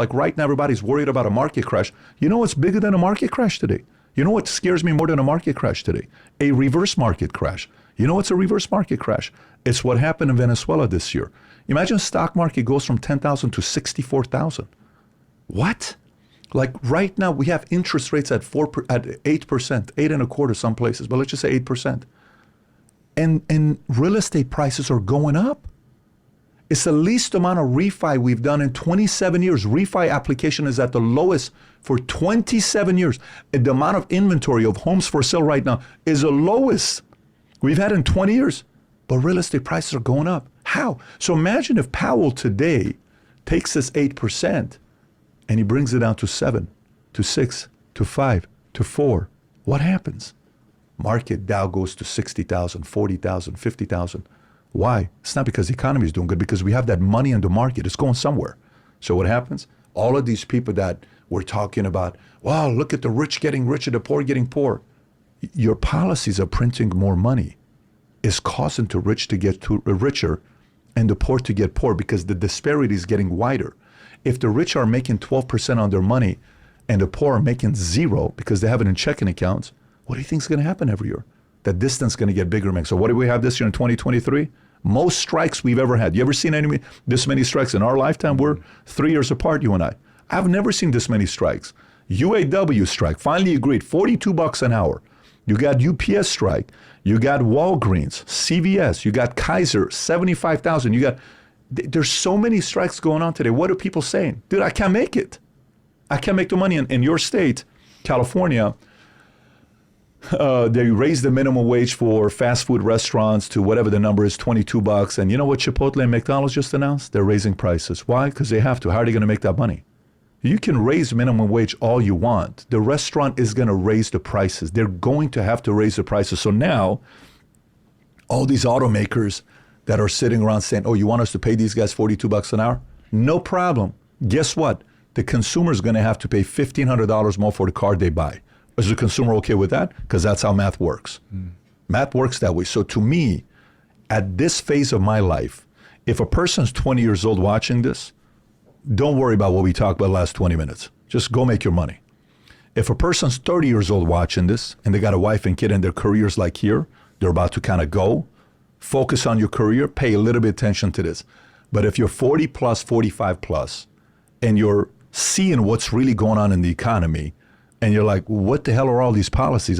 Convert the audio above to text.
Like right now, everybody's worried about a market crash. You know what's bigger than a market crash today? You know what scares me more than a market crash today? A reverse market crash. You know what's a reverse market crash? It's what happened in Venezuela this year. Imagine stock market goes from 10,000 to 64,000. What? Like right now, we have interest rates at 8%, 8.25% some places, but let's just say 8%. And real estate prices are going up. It's the least amount of refi we've done in 27 years. Refi application is at the lowest for 27 years. And the amount of inventory of homes for sale right now is the lowest we've had in 20 years. But real estate prices are going up. How? So imagine if Powell today takes this 8% and he brings it down to 7, to 6, to 5, to 4. What happens? Market Dow goes to 60,000, 40,000, 50,000. Why? It's not because the economy is doing good, because we have that money in the market. It's going somewhere. So what happens? All of these people that we're talking about, wow, look at the rich getting richer, the poor getting poor. Your policies of printing more money is causing the rich to get richer and the poor to get poor, because the disparity is getting wider. If the rich are making 12% on their money and the poor are making 0 because they have it in checking accounts, what do you think is going to happen every year? That distance is going to get bigger. So what do we have this year in 2023? Most strikes we've ever had. You ever seen this many strikes in our lifetime? We're 3 years apart, you and I. I've never seen this many strikes. UAW strike, finally agreed, $42 an hour. You got UPS strike. You got Walgreens, CVS. You got Kaiser, 75,000. You got, there's so many strikes going on today. What are people saying? Dude, I can't make it. I can't make the money in your state, California. They raised the minimum wage for fast food restaurants to whatever the number is, $22. And you know what Chipotle and McDonald's just announced? They're raising prices. Why? Because they have to. How are they going to make that money? You can raise minimum wage all you want. The restaurant is going to raise the prices. They're going to have to raise the prices. So now, all these automakers that are sitting around saying, oh, you want us to pay these guys $42 an hour? No problem. Guess what? The consumer is going to have to pay $1,500 more for the car they buy. Is the consumer okay with that? Because that's how math works. Math works that way. So to me, at this phase of my life, if a person's 20 years old watching this, don't worry about what we talked about the last 20 minutes. Just go make your money. If a person's 30 years old watching this and they got a wife and kid and their career's like here, they're about to kind of go, focus on your career, pay a little bit attention to this. But if you're 40 plus, 45 plus, and you're seeing what's really going on in the economy, and you're like, what the hell are all these policies?